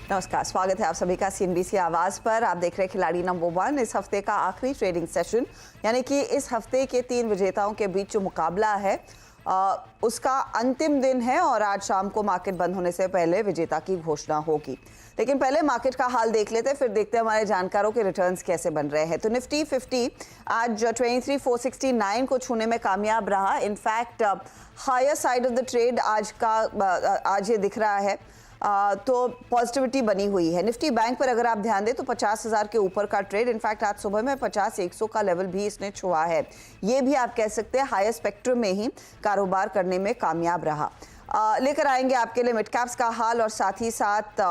नमस्कार, स्वागत है आप सभी का सीएनबीसी आवाज पर। आप देख रहे हैं खिलाड़ी नंबर 1। इस हफ्ते का आखिरी ट्रेडिंग सेशन, यानी कि इस हफ्ते के 3 विजेताओं के बीच जो मुकाबला है उसका अंतिम दिन है और आज शाम को मार्केट बंद होने से पहले विजेता की घोषणा होगी। लेकिन पहले मार्केट का हाल देख लेते हैं, फिर देखते हैं हमारे जानकारों के रिटर्न्स कैसे बन रहे हैं। तो निफ्टी 50 आज 23,469 को छूने में कामयाब रहा। In fact higher side of the trade आज ये दिख रहा है, तो पॉजिटिविटी बनी हुई है। निफ्टी बैंक पर अगर आप ध्यान दें तो 50,000 के ऊपर का ट्रेड, इनफैक्ट आज सुबह में 50,100 का लेवल भी इसने छुआ है। ये भी आप कह सकते हैं हायर स्पेक्ट्रम में ही कारोबार करने में कामयाब रहा। लेकर आएंगे आपके लिए मिड कैप्स का हाल और साथ ही साथ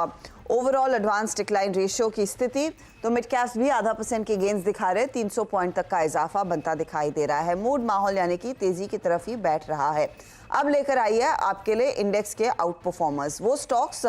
ओवरऑल एडवांस डिक्लाइन रेशियो की स्थिति। तो मिड कैप्स भी .5% के गेंस दिखा रहे, 300 पॉइंट तक का इजाफा बनता दिखाई दे रहा है। मूड माहौल यानी कि तेजी की तरफ ही बैठ रहा है। अब लेकर आइए आपके लिए इंडेक्स के आउट परफॉर्मर्स, वो स्टॉक्स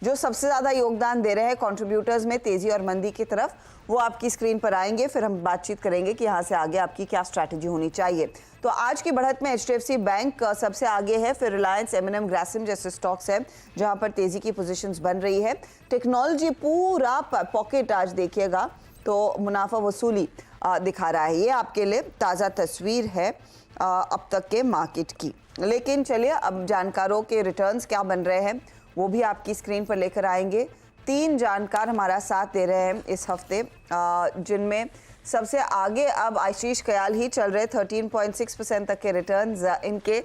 जो सबसे ज्यादा योगदान दे रहे हैं कंट्रीब्यूटर्स में तेजी और मंदी की तरफ, वो आपकी स्क्रीन पर आएंगे। फिर हम बातचीत करेंगे कि यहाँ से आगे आपकी क्या स्ट्रैटेजी होनी चाहिए। तो आज की बढ़त में HDFC बैंक सबसे आगे है, फिर रिलायंस, M&M, ग्रासिम जैसे स्टॉक्स हैं जहां पर तेजी की पोजीशंस बन रही है। टेक्नोलॉजी पूरा पॉकेट आज देखिएगा तो मुनाफा वसूली दिखा रहा है। ये आपके लिए ताज़ा तस्वीर है अब तक के मार्केट की। लेकिन चलिए अब जानकारों के रिटर्न्स क्या बन रहे हैं वो भी आपकी स्क्रीन पर लेकर आएंगे। 3 जानकार हमारा साथ दे रहे हैं इस हफ्ते, जिनमें सबसे आगे अब आशीष कयाल ही चल रहे, 13.6% तक के रिटर्न्स इनके,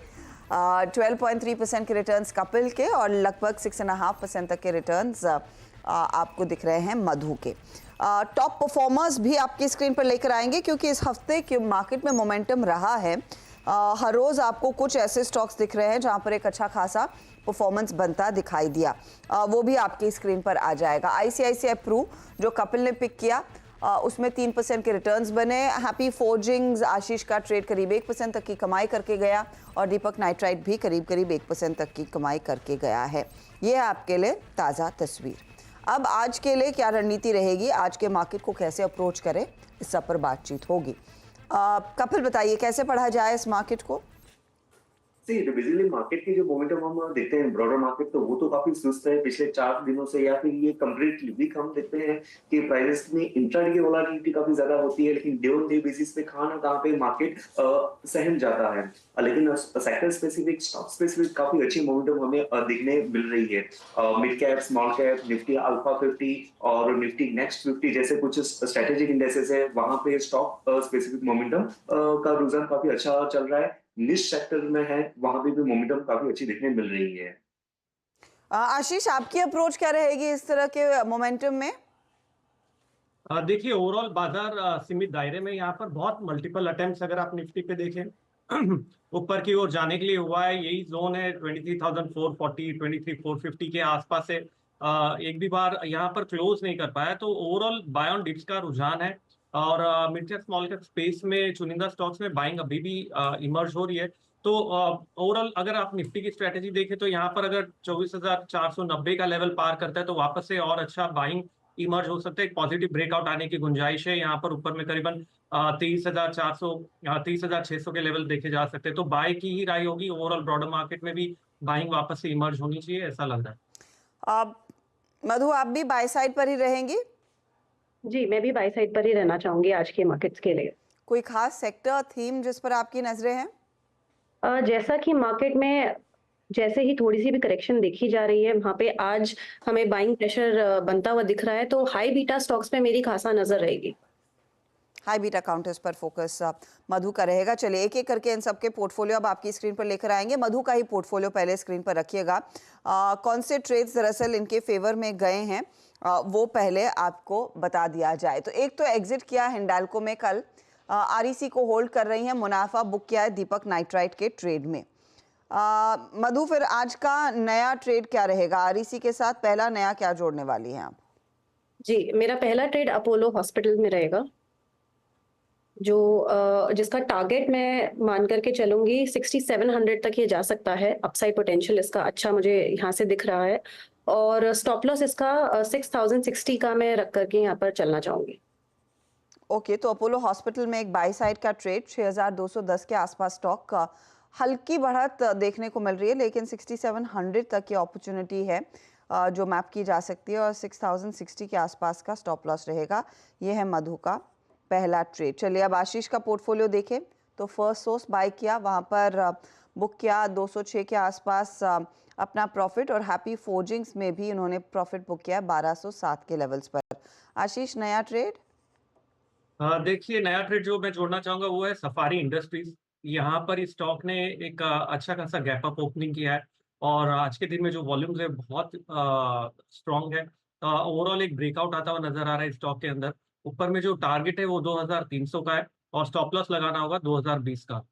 12.3% के रिटर्न्स कपिल के और लगभग 6.5% तक के रिटर्न्स आपको दिख रहे हैं मधु के। टॉप परफॉर्मर्स भी आपकी स्क्रीन पर लेकर आएंगे क्योंकि इस हफ्ते के मार्केट में मोमेंटम रहा है। हर रोज आपको कुछ ऐसे स्टॉक्स दिख रहे हैं जहां पर एक अच्छा खासा परफॉर्मेंस बनता दिखाई दिया, वो भी आपकी स्क्रीन पर आ जाएगा। ICICI प्रू जो कपिल ने पिक किया, उसमें 3% के रिटर्न्स बने। हैप्पी फोर्जिंग्स आशीष का ट्रेड करीब 1% तक की कमाई करके गया और दीपक नाइट्राइट भी करीब 1% तक की कमाई करके गया है। ये है आपके लिए ताज़ा तस्वीर। अब आज के लिए क्या रणनीति रहेगी, आज के मार्केट को कैसे अप्रोच करें, इस सब पर बातचीत होगी। कपिल बताइए कैसे पढ़ा जाए इस मार्केट को। बेसिकली मार्केट की जो मोमेंटम हम देखते हैं ब्रॉडर मार्केट, तो वो तो काफी सुस्त है पिछले 4 दिनों से, या फिर ये कंप्लीटली वीक हम देखते हैं कि प्राइसेस में इंट्राडे की वोलेटिलिटी काफी ज्यादा होती है, लेकिन डे ऑन डे बेसिस पे कहां ना कहां पे मार्केट सहम जाता है। लेकिन सेक्टर स्पेसिफिक, स्टॉक स्पेसिफिक काफी अच्छी मोमेंटम हमें देखने मिल रही है। Mid cap, small cap, Nifty alpha 50 और निफ्टी नेक्स्ट 50 जैसे कुछ स्ट्रेटेजिक इंडेक्सेस है, वहां पे स्टॉक स्पेसिफिक मोमेंटम का रुझान काफी अच्छा चल रहा है। निश सेक्टर में है, वहां पे भी मोमेंटम काफी अच्छी देखने मिल रही है। आशीष, आपकी अप्रोच क्या रहेगी इस तरह के मोमेंटम में? देखिए, ओवरऑल बाजार सीमित दायरे में, यहाँ पर बहुत मल्टीपल अटेम्प्ट्स अगर आप निफ्टी पे देखें ऊपर की ओर जाने के लिए हुआ है। यही जोन है 23,440, 23,450 के आसपास है। एक भी बार यहाँ पर क्लोज नहीं कर पाया, तो ओवरऑल बाय ऑन डिप्स का रुझान है। और mid cap small cap space में चुनिंदा स्टॉक्स में बाइंग अभी भी इमर्ज हो रही है। तो ओवरऑल अगर आप निफ्टी की स्ट्रेटेजी देखें तो यहाँ पर अगर 24,490 का लेवल पार करता है तो वापस से और अच्छा बाइंग इमर्ज हो सकता है। एक पॉजिटिव ब्रेकआउट आने की गुंजाइश है। यहाँ पर ऊपर में करीबन 23,400 23,600 के लेवल देखे जा सकते हैं। तो बाय की ही राय होगी। ओवरऑल ब्रॉडर मार्केट में भी बाइंग वापस से इमर्ज होनी चाहिए, ऐसा लग रहा है। मधु, आप भी बाय साइड पर ही रहेंगी? जी, मैं भी बाय साइड पर ही रहना चाहूंगी आज के मार्केट्स के लिए। कोई खास सेक्टर, थीम जिस पर आपकी नजरें हैं? जैसा कि मार्केट में जैसे ही थोड़ी सी भी करेक्शन देखी जा रही है, वहां पे आज हमें बाइंग प्रेशर बनता हुआ दिख रहा है, तो हाई बीटा स्टॉक्स पे मेरी खासा नजर रहेगी। हाई बीटा काउंटर्स पर फोकस मधु का रहेगा। चलिए एक एक करके इन सबके पोर्टफोलियो अब आपकी स्क्रीन पर लेकर आएंगे। मधु का ही पोर्टफोलियो पहले स्क्रीन पर रखिएगा। कौन से ट्रेड्स दरअसल इनके फेवर में गए हैं वो पहले आपको बता दिया जाए। तो एक तो एग्जिट किया हिंडाल्को में कल, REC को होल्ड कर रही हैं, मुनाफा बुक किया है दीपक नाइट्राइट के ट्रेड में। मधु, फिर आज का नया ट्रेड क्या रहेगा? REC के साथ पहला नया क्या जोड़ने वाली हैं आप? जी, मेरा पहला ट्रेड अपोलो हॉस्पिटल में रहेगा, जो जिसका टारगेट मैं मान करके चलूंगी 6700 तक ये जा सकता है। अपसाइड पोटेंशियल इसका अच्छा मुझे यहाँ से दिख रहा है और स्टॉप लॉस इसका 6060 का मैं रख करके यहाँ पर चलना चाहूंगी। ओके, तो अपोलो हॉस्पिटल में एक बाई साइड का ट्रेड 6210 के आसपास स्टॉक का हल्की बढ़त देखने को मिल रही है, लेकिन 6700 तक की अपॉर्चुनिटी है। जो मैप की जा सकती है और 6060 के आसपास का स्टॉप लॉस रहेगा। ये है मधु का पहला ट्रेड। चलिए अब आशीष का पोर्टफोलियो देखें तो फर्स्ट सोर्स बाय किया, वहाँ पर बुक किया 206 के आसपास अपना प्रॉफिट, और हैप्पी फोर्जिंग्स में भी उन्होंने प्रॉफिट बुक किया 1207 के लेवल्स पर। आशीष, नया ट्रेड? देखिए, नया ट्रेड जो मैं जोड़ना चाहूंगा वो है सफारी इंडस्ट्रीज। यहाँ पर इस स्टॉक ने एक अच्छा खासा गैप अप ओपनिंग किया है और आज के दिन में जो वॉल्यूम्स है बहुत स्ट्रांग है। ओवरऑल एक ब्रेकआउट आता हुआ नजर आ रहा है इस स्टॉक के अंदर। ऊपर में जो टारगेट है वो 2300 का है और स्टॉप लॉस लगाना होगा 2020 का।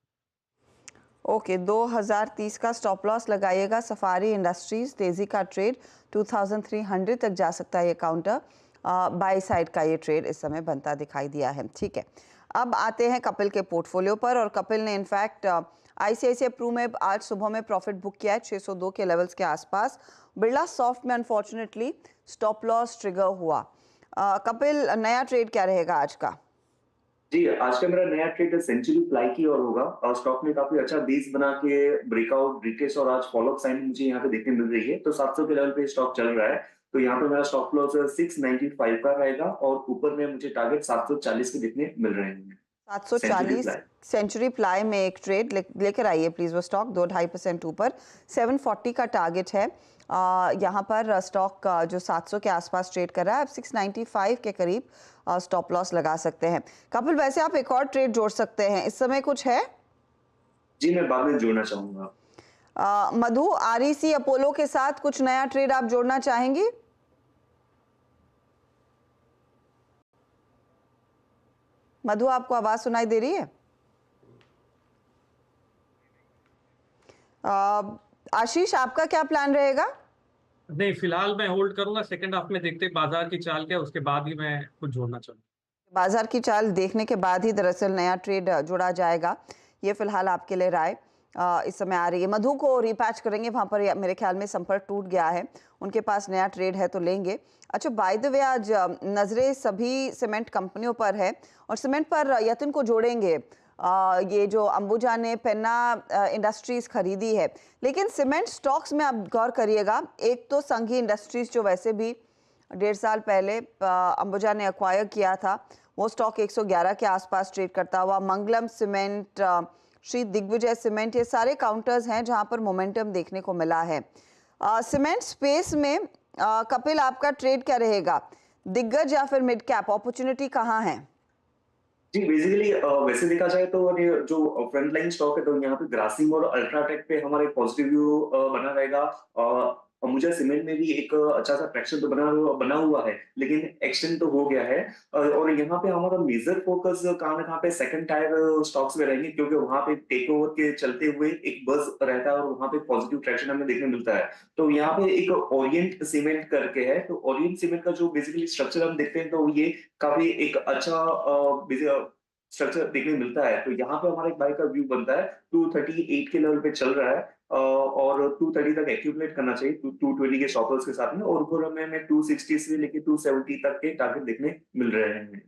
ओके, 2030 का स्टॉप लॉस लगाइएगा। सफारी इंडस्ट्रीज तेजी का ट्रेड 2300 तक जा सकता है। ये काउंटर बाई साइड का ये ट्रेड इस समय बनता दिखाई दिया है। ठीक है, अब आते हैं कपिल के पोर्टफोलियो पर, और कपिल ने इनफैक्ट आईसीआईसीआई प्रू में आज सुबह में प्रॉफिट बुक किया है 602 के लेवल्स के आसपास। बिरला सॉफ्ट में अनफॉर्चुनेटली स्टॉप लॉस ट्रिगर हुआ। कपिल, नया ट्रेड क्या रहेगा आज का? जी, आज का मेरा नया ट्रेड सेंचुरी प्लाई की ओर होगा और स्टॉक ने काफी अच्छा बेस बना के ब्रेकआउट, रिटेस्ट और आज फॉलोअप साइन मुझे यहाँ पे देखने मिल रही है। तो 700 के लेवल पे स्टॉक चल रहा है, तो यहाँ पे मेरा स्टॉप लॉस 695 का रहेगा और ऊपर में मुझे टारगेट 740 के देखने मिल रहे हैं। Century 740 ply. सेंचुरी प्लाई में एक ट्रेड लेकर आइए प्लीज। वो स्टॉक 2-2.5% ऊपर 740 का टारगेट है। यहाँ पर स्टॉक जो 700 के आसपास ट्रेड कर रहा है, अब 695 के करीब स्टॉप लॉस लगा सकते हैं। कपिल, वैसे आप एक और ट्रेड जोड़ सकते हैं, इस समय कुछ है? जी, मैं बाद में जोड़ना चाहूंगा। मधु, आरईसी अपोलो के साथ कुछ नया ट्रेड आप जोड़ना चाहेंगी? मधु, आपको आवाज सुनाई दे रही है? आशीष, आपका क्या प्लान रहेगा? नहीं, फिलहाल मैं होल्ड करूंगा। सेकंड हाफ में देखते हैं बाजार की चाल क्या है, उसके बाद ही मैं कुछ जोड़ना चाहूंगा। बाजार की चाल देखने के बाद ही दरअसल नया ट्रेड जोड़ा जाएगा। ये फिलहाल आपके लिए राय इस समय आ रही है। मधु को रिपैच करेंगे, वहां पर मेरे ख्याल में संपर्क टूट गया है, उनके पास नया ट्रेड है तो लेंगे। अच्छा, बाय द वे आज नजरें सभी सीमेंट कंपनियों पर है और सीमेंट पर यतिन को जोड़ेंगे। ये जो अंबुजा ने पेन्ना इंडस्ट्रीज खरीदी है, लेकिन सीमेंट स्टॉक्स में आप गौर करिएगा, एक तो संघी इंडस्ट्रीज जो वैसे भी 1.5 साल पहले अंबुजा ने एक्वायर किया था, वो स्टॉक 111 के आसपास ट्रेड करता हुआ। मंगलम सीमेंट, श्री दिग्विजय सीमेंट, ये सारे काउंटर्स हैं जहां पर मोमेंटम देखने को मिला है। सीमेंट स्पेस में कपिल, आपका ट्रेड क्या रहेगा? दिग्गज या फिर मिड कैप? अपॉर्चुनिटी कहाँ है? जी, बेसिकली वैसे देखा जाए तो ये जो फ्रंट लाइन स्टॉक है, तो यहाँ पे ग्रासिम और अल्ट्राटेक पे हमारा एक पॉजिटिव व्यू बना रहेगा। अंबुजा सीमेंट में भी एक अच्छा सा ट्रैक्शन तो बना हुआ है, लेकिन एक्सटेंड तो हो गया है। और यहाँ पे हमारा मेजर फोकस कहाँ ना कहाँ पे सेकंड टायर स्टॉक्स में रहेंगे, क्योंकि वहाँ पे टेक ओवर के चलते हुए एक बuzz रहता है और वहाँ पे पॉजिटिव ट्रैक्शन हमें देखने मिलता है। तो यहाँ पे एक ओरिएंट सीमेंट करके है, तो ओरिएंट सीमेंट का जो बेसिकली स्ट्रक्चर हम देखते हैं, तो ये काफी एक अच्छा स्ट्रक्चर देखने मिलता है। तो यहाँ पे हमारा एक बाय का व्यू बनता है। 238 के लेवल पे चल रहा है और 230 तक एक्यूमुलेट करना चाहिए 220 के स्टॉप लॉस के साथ में, और ऊपर हमें 260 से लेके 270 तक के टारगेट देखने मिल रहे हैं।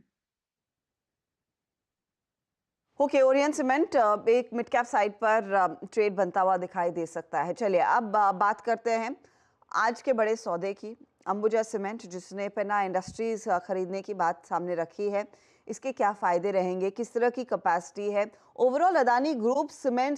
ओके, ओरिएंट सीमेंट एक मिड कैप साइड पर ट्रेड बनता हुआ दिखाई दे सकता है। चलिए अब बात करते हैं आज के बड़े सौदे की। अंबुजा सीमेंट, जिसने पेन्ना इंडस्ट्रीज खरीदने की बात सामने रखी है, इसके क्या फायदे रहेंगे, किस तरह की कैपेसिटी है? Overall Adani group cement